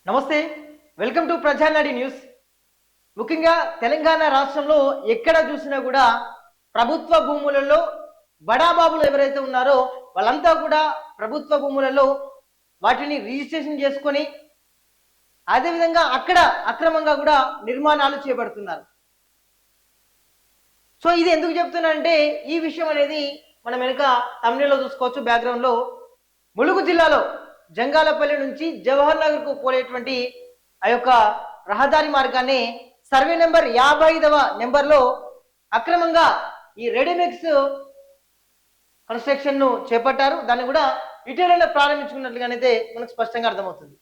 నమస్తే, welcome to ప్రజానాడి news. ముఖ్యంగా తెలంగాణ రాష్ట్రంలో ఎక్కడ చూసినా కూడా ప్రభుత్వ భూములలో బడాబాబులు ఎవరైతే ఉన్నారో వాళ్ళంతా కూడా ప్రభుత్వ భూములలో వాటిని రిజిస్ట్రేషన్ చేసుకొని అదేవిధంగా అక్కడ అక్రమంగా కూడా నిర్మాణాలు చేపడుతున్నారు. సో ఇది ఎందుకు చెప్తున్నానంటే ఈ విషయం అనేది మనం వెనుక తమిళలో చూసుకోవచ్చు. బ్యాక్గ్రౌండ్లో ములుగు జిల్లాలో జంగాలపల్లి నుంచి జవహర్ నగర్ కు పోయేటువంటి ఆ యొక్క రహదారి మార్గాన్ని సర్వే నెంబర్ 55వ నెంబర్లో అక్రమంగా ఈ రెడీమిక్స్ కన్స్ట్రక్షన్ ను చేపట్టారు. దాన్ని కూడా ఇటీవల ప్రారంభించుకున్నట్లుగానైతే మనకు స్పష్టంగా అర్థమవుతుంది.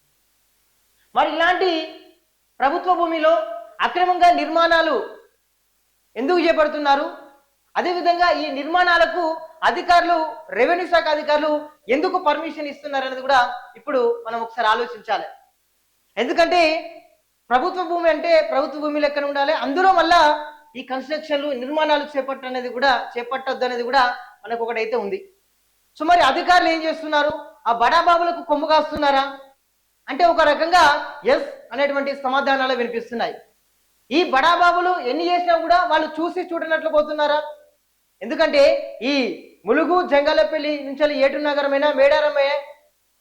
మరి ఇలాంటి ప్రభుత్వ భూమిలో అక్రమంగా నిర్మాణాలు ఎందుకు చేపడుతున్నారు, అదేవిధంగా ఈ నిర్మాణాలకు అధికారులు, రెవెన్యూ శాఖ అధికారులు ఎందుకు పర్మిషన్ ఇస్తున్నారు అనేది కూడా ఇప్పుడు మనం ఒకసారి ఆలోచించాలి. ఎందుకంటే ప్రభుత్వ భూమి అంటే ప్రభుత్వ భూమి లెక్కన ఉండాలి. అందులో మళ్ళా ఈ కన్స్ట్రక్షన్లు నిర్మాణాలు చేపట్టొద్దు అనేది కూడా మనకు ఒకటైతే ఉంది. సో మరి అధికారులు ఏం చేస్తున్నారు? ఆ బడాబాబులకు కొమ్ము కాస్తున్నారా అంటే ఒక రకంగా ఎస్ అనేటువంటి సమాధానాలు వినిపిస్తున్నాయి. ఈ బడాబాబులు ఎన్ని చేసినా కూడా వాళ్ళు చూసి చూడనట్లు పోతున్నారా? ఎందుకంటే ఈ ములుగు జంగాలపల్లి నుంచి ఏటునగరమైన మేడారమైన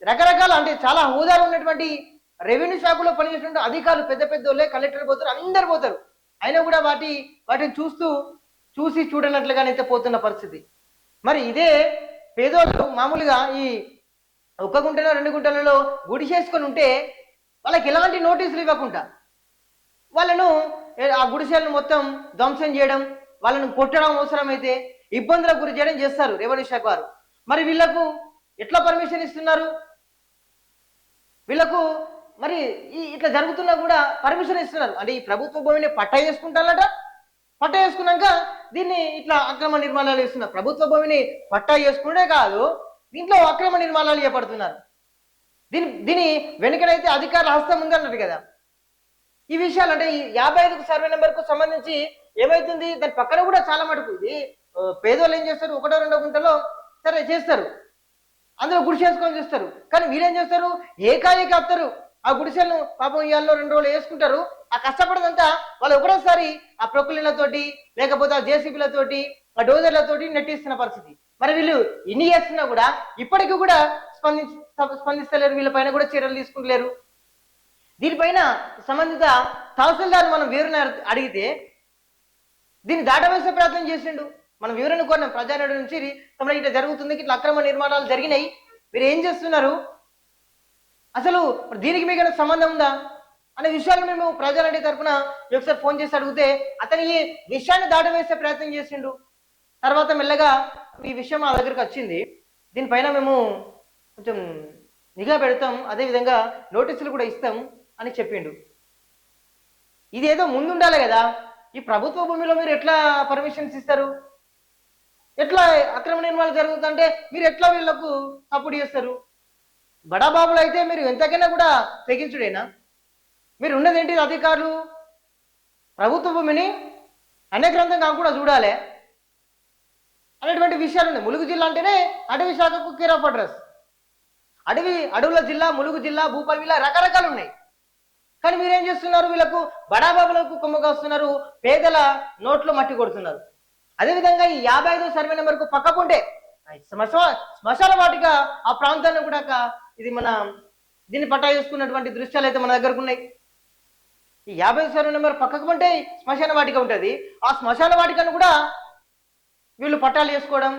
రకరకాల అంటే చాలా హోదాలు ఉన్నటువంటి రెవెన్యూ శాఖలో పనిచేసినటువంటి అధికారులు, పెద్ద పెద్ద వాళ్ళే, కలెక్టర్ పోతారు, అందరు పోతారు. అయినా కూడా వాటిని చూసి చూడనట్లుగానైతే పోతున్న పరిస్థితి. మరి ఇదే పేదోళ్ళు మామూలుగా ఈ 1 గుంటలో 2 గుంటలలో గుడిసేసుకొని ఉంటే వాళ్ళకి ఎలాంటి నోటీసులు ఇవ్వకుండా వాళ్ళను ఆ గుడిసెలను మొత్తం ధ్వంసం చేయడం, వాళ్ళను కొట్టడం, అవసరమైతే ఇబ్బందులకు గురి చేయడం చేస్తారు రెవెన్యూ శాఖ వారు. మరి వీళ్లకు ఎట్లా పర్మిషన్ ఇస్తున్నారు? వీళ్లకు మరి ఇట్లా జరుగుతున్నా కూడా పర్మిషన్ ఇస్తున్నారు అంటే ఈ ప్రభుత్వ భూమిని పట్టా చేసుకుంటారట. పట్టా చేసుకున్నాక దీన్ని ఇట్లా అక్రమ నిర్మాణాలు చేస్తున్నారు. ప్రభుత్వ భూమిని పట్టా చేసుకుంటే కాదు, దీంట్లో అక్రమ నిర్మాణాలు చేపడుతున్నారు. దీని వెనుకనైతే అధికారుల హస్తం ఉంది అన్నట్టు కదా. ఈ విషయాలు అంటే ఈ 55 సర్వే నెంబర్కు సంబంధించి ఏమైతుంది, దాని పక్కన కూడా చాలా మటుకు ఇది పేదోళ్ళు ఏం చేస్తారు, 1-2 గుంటలో సరే చేస్తారు, అందులో గుడిసేసుకొని చేస్తారు. కానీ వీళ్ళేం చేస్తారు, ఏకాఏకి ఆపుతారు ఆ గుడిసెలను. పాపం ఇవాళ 2 రోజులు వేసుకుంటారు. ఆ కష్టపడదంతా వాళ్ళు ఒకటోసారి ఆ ప్రొక్లీన్లతోటి లేకపోతే ఆ జేసీబీలతోటి ఆ డోజర్లతోటి నెట్టిస్తున్న పరిస్థితి. మరి వీళ్ళు ఇన్ని చేస్తున్నా కూడా ఇప్పటికీ కూడా స్పందిస్తలేరు. వీళ్ళపైన కూడా చర్యలు తీసుకుంటలేరు. దీనిపైన సంబంధిత తహసీల్దార్ మనం వివరణ అడిగితే దీన్ని దాటవేసే ప్రయత్నం చేసిండు. మనం వివరణ కోరినాం ప్రజానాడు నుంచి, తమలో ఇట్లా జరుగుతుంది, ఇట్లా అక్రమ నిర్మాణాలు జరిగినాయి, మీరు ఏం చేస్తున్నారు, అసలు దీనికి మీకు సంబంధం ఉందా అనే విషయాలు మేము ప్రజానాడు తరఫున ఒకసారి ఫోన్ చేసి అడిగితే అతను ఈ విషయాన్ని దాటవేసే ప్రయత్నం చేసిండు. తర్వాత మెల్లగా ఈ విషయం మా దగ్గరికి వచ్చింది. దీనిపైన మేము కొంచెం నిఘా పెడతాం, అదేవిధంగా నోటీసులు కూడా ఇస్తాం అని చెప్పిండు. ఇదేదో ముందుండాలి కదా. ఈ ప్రభుత్వ భూమిలో మీరు ఎట్లా పర్మిషన్స్ ఇస్తారు? ఎట్లా అక్రమ నిర్మాణాలు జరుగుతుంటే మీరు ఎట్లా వీళ్ళకు సపోర్ట్ చేస్తారు? బడాబాబులు అయితే మీరు ఎంతకైనా కూడా తెగించుడేనా? మీరు ఉన్నది ఏంటి, అధికారులు ప్రభుత్వ భూమిని అనేకరంతంగా కూడా చూడాలి అనేటువంటి విషయాలు ఉన్నాయి. ములుగు జిల్లా అంటేనే అటవీ శాఖకు కేర్ ఆఫ్ అడ్రస్. అడవుల జిల్లా ములుగు జిల్లా, భూపాల్ జిల్లా రకరకాలు ఉన్నాయి. కానీ మీరేం చేస్తున్నారు, వీళ్ళకు బడాబాబులకు కొమ్మగా వస్తున్నారు, పేదల నోట్లో మట్టి కొడుతున్నారు. అదేవిధంగా ఈ 55 సర్వే నెంబర్కు పక్కకుంటే శ్మశాన వాటిక ఆ ప్రాంతాన్ని కూడా ఇది దీన్ని పట్టా చేసుకున్నటువంటి దృశ్యాలు అయితే మన దగ్గరకు ఉన్నాయి. ఈ 55 సర్వే నెంబర్ పక్కకు ఉంటే శ్మశాన వాటిక ఉంటుంది. ఆ శ్మశాన వాటికను కూడా వీళ్ళు పట్టాలు చేసుకోవడం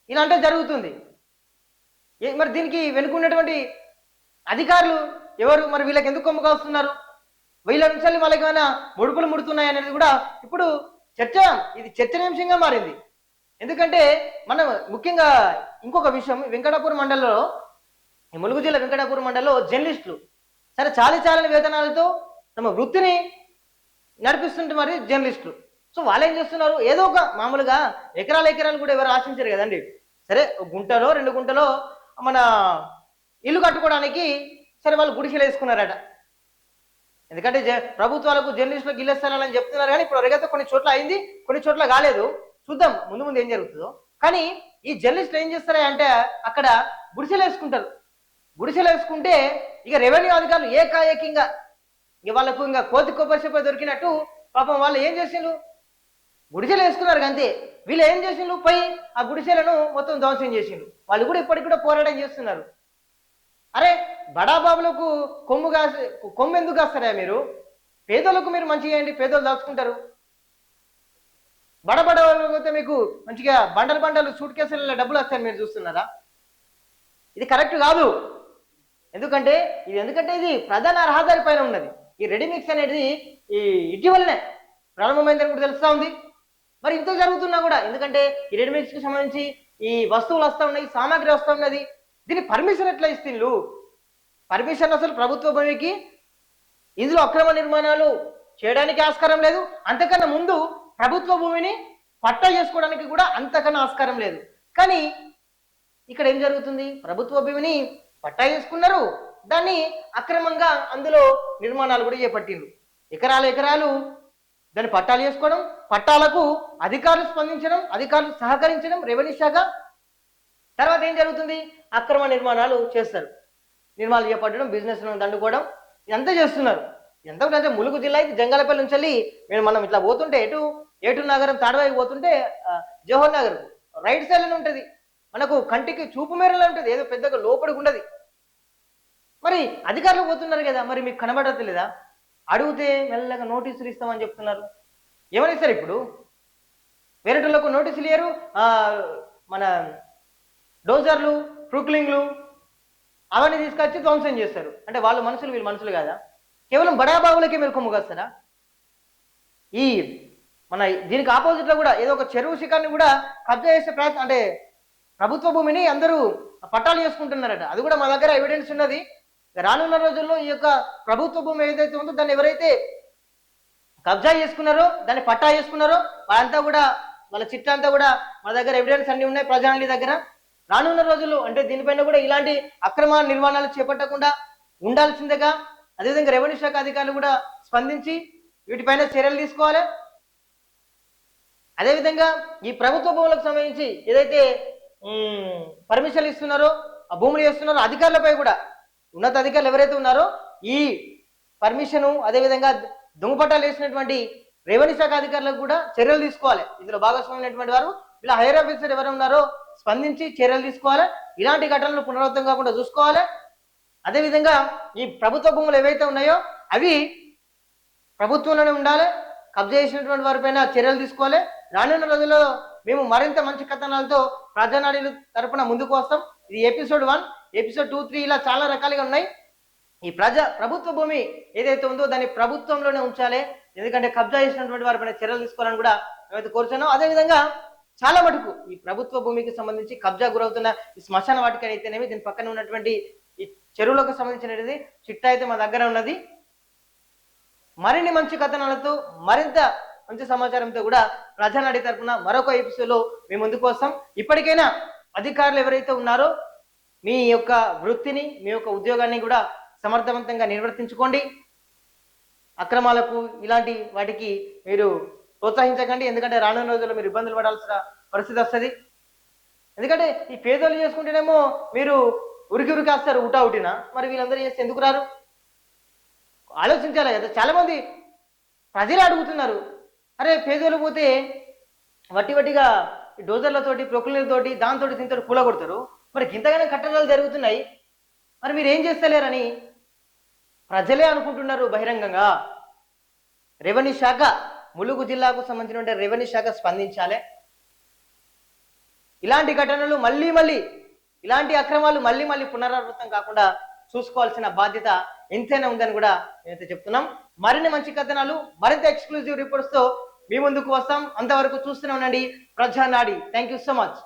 ఇలాంటివి జరుగుతుంది. మరి దీనికి వెనుకున్నటువంటి అధికారులు ఎవరు? మరి వీళ్ళకి ఎందుకు కొమ్మగా వస్తున్నారు? వీళ్ళ నుంచి వాళ్ళకి ఏమైనా ముడుపులు ముడుతున్నాయి అనేది కూడా ఇప్పుడు ఇది చర్చనీయాంశంగా మారింది. ఎందుకంటే మనం ముఖ్యంగా ఇంకొక విషయం, వెంకటాపురం మండలంలో, ఈ ములుగు జిల్లా వెంకటాపురం మండలంలో జర్నలిస్టులు సరే చాలని వేతనాలతో తమ వృత్తిని నడిపిస్తుంటే మరి జర్నలిస్టులు. సో వాళ్ళు ఏం చేస్తున్నారు, ఏదో ఒక మామూలుగా ఎకరాలు కూడా ఎవరు ఆశించారు కదండి. సరే గుంటలో 2 గుంటలో మన ఇల్లు కట్టుకోవడానికి సరే వాళ్ళు గుడిసెలు వేసుకున్నారట. ఎందుకంటే ప్రభుత్వాలకు జర్నలిస్టులకు ఇల్లు ఇస్తారని చెప్తున్నారు. కానీ ఇప్పుడు వరకైతే కొన్ని చోట్ల అయింది, కొన్ని చోట్ల కాలేదు. చూద్దాం ముందు ఏం జరుగుతుందో. కానీ ఈ జర్నలిస్టులు ఏం చేస్తారా అంటే అక్కడ గుడిసెలు వేసుకుంటారు. గుడిసెలు వేసుకుంటే ఇక రెవెన్యూ అధికారులు ఏకాఏకంగా ఇక వాళ్ళకు ఇంకా కోతి కొబ్బరి దొరికినట్టు పాపం వాళ్ళు ఏం చేసిండ్రు, గుడిసెలు వేసుకున్నారు అంతే. వీళ్ళు ఏం చేసిండ్రు, పోయి ఆ గుడిసెలను మొత్తం ధ్వంసం చేసిండ్రు. వాళ్ళు కూడా ఇప్పటికి కూడా పోరాటం చేస్తున్నారు. అరే బడాబాబులకు కొమ్ము ఎందుకు కాస్తారా మీరు? పేదలకు మీరు మంచి చేయండి, పేదలు దాచుకుంటారు. బడబడకపోతే మీకు మంచిగా బండలు బండలు సూట్ కేసులలో డబ్బులు వస్తాయని మీరు చూస్తున్నారా? ఇది కరెక్ట్ కాదు. ఎందుకంటే ఇది ప్రధాన రహదారి పైన ఉన్నది. ఈ రెడీమిక్స్ అనేది ఈ ఇటీవలనే ప్రారంభమైందని కూడా తెలుస్తూ ఉంది. మరి ఇంత జరుగుతున్నా కూడా, ఎందుకంటే ఈ రెడీమిక్స్కి సంబంధించి ఈ వస్తువులు వస్తూ ఉన్నాయి, సామాగ్రి వస్తూ ఉన్నది, దీని పర్మిషన్ ఎట్లా ఇస్తుండ్రు? పర్మిషన్ అసలు ప్రభుత్వ భూమికి ఇందులో అక్రమ నిర్మాణాలు చేయడానికి ఆస్కారం లేదు. అంతకన్నా ముందు ప్రభుత్వ భూమిని పట్టా చేసుకోవడానికి కూడా అంతకన్నా ఆస్కారం లేదు. కానీ ఇక్కడ ఏం జరుగుతుంది, ప్రభుత్వ భూమిని పట్టా చేసుకున్నారు, దాన్ని అక్రమంగా అందులో నిర్మాణాలు కూడా చేపట్టిండ్రు. ఎకరాలు దాన్ని పట్టాలు చేసుకోవడం, పట్టాలకు అధికారులు స్పందించడం, అధికారులు సహకరించడం, రెవెన్యూ శాఖ. తర్వాత ఏం జరుగుతుంది, అక్రమ నిర్మాణాలు చేస్తారు, నిర్మాణాలు చేపట్టడం, బిజినెస్ దండుకోవడం, ఇదంతా చేస్తున్నారు. ఎంత అంటే ములుగు జిల్లా అయితే జంగాలపల్లి నుంచి వెళ్ళి మనం ఇట్లా పోతుంటే ఏటూరు నగరం తాడవాయి పోతుంటే జవహర్ నగర్ రైట్ సైడ్లోనే ఉంటుంది. మనకు కంటికి చూపు మేరలో ఉంటుంది, ఏదో పెద్దగా లోపలికి ఉండదు. మరి అధికారులు పోతున్నారు కదా, మరి మీకు కనబడట్లేదా? అడిగితే మెల్లగా నోటీసులు ఇస్తామని చెప్తున్నారు. ఏమని ఇస్తారు ఇప్పుడు? వేరేటోళ్ళకు నోటీసులు ఇయ్యరు, మన డోజర్లు, ప్రూక్లింగ్లు అవన్నీ తీసుకొచ్చి ధ్వంసం చేస్తారు. అంటే వాళ్ళు మనుషులు, వీళ్ళు మనుషులు కాదా? కేవలం బడాబాబులకే మీరు కొమ్ము కాస్తారా? ఈ మన దీనికి ఆపోజిట్ లో కూడా ఏదో ఒక చెరువు శిఖాన్ని కూడా కబ్జా చేసే ప్రయత్నం, అంటే ప్రభుత్వ భూమిని అందరూ పట్టాలు చేసుకుంటున్నారట. అది కూడా మా దగ్గర ఎవిడెన్స్ ఉన్నది. రానున్న రోజుల్లో ఈ యొక్క ప్రభుత్వ భూమి ఏదైతే ఉందో దాన్ని ఎవరైతే కబ్జా చేసుకున్నారో, దాన్ని పట్టా చేసుకున్నారో వాళ్ళంతా కూడా, వాళ్ళ చిట్టా అంతా కూడా మా దగ్గర ఎవిడెన్స్ అన్ని ఉన్నాయి ప్రజానిధి దగ్గర. రానున్న రోజుల్లో అంటే దీనిపైన కూడా ఇలాంటి అక్రమ నిర్మాణాలు చేపట్టకుండా ఉండాల్సిందిగా, అదేవిధంగా రెవెన్యూ శాఖ అధికారులు కూడా స్పందించి వీటిపైన చర్యలు తీసుకోవాలి. అదేవిధంగా ఈ ప్రభుత్వ భూములకు సంబంధించి ఏదైతే పర్మిషన్లు ఇస్తున్నారో, ఆ భూములు చేస్తున్నారో అధికారులపై కూడా, ఉన్నత అధికారులు ఎవరైతే ఉన్నారో ఈ పర్మిషను, అదేవిధంగా దొంగపట్టాలు వేసినటువంటి రెవెన్యూ శాఖ అధికారులకు కూడా చర్యలు తీసుకోవాలి. ఇందులో భాగస్వామైనటువంటి వారు, ఇలా హైయర్ ఆఫీసర్ ఎవరు ఉన్నారో స్పందించి చర్యలు తీసుకోవాలి. ఇలాంటి ఘటనలు పునరావృతం కాకుండా చూసుకోవాలి. అదేవిధంగా ఈ ప్రభుత్వ భూములు ఏవైతే ఉన్నాయో అవి ప్రభుత్వంలోనే ఉండాలి. కబ్జా చేసినటువంటి వారిపైన చర్యలు తీసుకోవాలి. రానున్న రోజుల్లో మేము మరింత మంచి కథనాలతో ప్రజానాడీల తరపున ముందుకు వస్తాం. ఇది ఎపిసోడ్ 1, ఎపిసోడ్ 2, 3 ఇలా చాలా రకాలుగా ఉన్నాయి. ఈ ప్రభుత్వ భూమి ఏదైతే ఉందో దాన్ని ప్రభుత్వంలోనే ఉంచాలి. ఎందుకంటే కబ్జా చేసినటువంటి వారిపైన చర్యలు తీసుకోవాలని కూడా మేమైతే కోరుతున్నాం. అదేవిధంగా చాలా మటుకు ఈ ప్రభుత్వ భూమికి సంబంధించి కబ్జా గురవుతున్న ఈ శ్మశాన వాటిక అయితేనేమి, దీని పక్కన ఉన్నటువంటి ఈ చెరువులకు సంబంధించినది చిట్టా అయితే మా దగ్గర ఉన్నది. మరిన్ని మంచి కథనాలతో, మరింత మంచి సమాచారంతో కూడా ప్రజానాడి తరపున మరొక ఎపిసోడ్లో మేము ముందుకు వస్తాం. ఇప్పటికైనా అధికారులు ఎవరైతే ఉన్నారో మీ యొక్క వృత్తిని, మీ యొక్క ఉద్యోగాన్ని కూడా సమర్థవంతంగా నిర్వర్తించుకోండి. అక్రమాలకు, ఇలాంటి వాటికి మీరు ప్రోత్సహించకండి. ఎందుకంటే రానున్న రోజుల్లో మీరు ఇబ్బందులు పడాల్సిన పరిస్థితి వస్తుంది. ఎందుకంటే ఈ పేదోళ్ళు చేసుకుంటేనేమో మీరు ఉరికి వస్తారు ఉటినా, మరి వీళ్ళందరూ చేస్తే ఎందుకు రారు? ఆలోచించాలి కదా. చాలా మంది ప్రజలు అడుగుతున్నారు, అరే పేదోళ్ళు పోతే వట్టిగా డోజర్లతోటి, ప్రొక్లర్లతోటి, దాంతో దీంతో కూలగొడతారు, మరి ఇంతగానే కట్టడాలు జరుగుతున్నాయి, మరి మీరు ఏం చేస్తలేరని ప్రజలే అనుకుంటున్నారు బహిరంగంగా. రెవెన్యూ శాఖ, ములుగు జిల్లాకు సంబంధించిన రెవెన్యూ శాఖ స్పందించాలి. ఇలాంటి ఘటనలు మళ్ళీ ఇలాంటి అక్రమాలు మళ్ళీ పునరావృతం కాకుండా చూసుకోవాల్సిన బాధ్యత ఎంతైనా ఉందని కూడా నేనైతే చెప్తున్నాం. మరిన్ని మంచి కథనాలు, మరింత ఎక్స్క్లూజివ్ రిపోర్ట్స్ తో మీ ముందుకు వస్తాం. అంతవరకు చూస్తూనే ఉండండి Prajanadi. Thank you so much.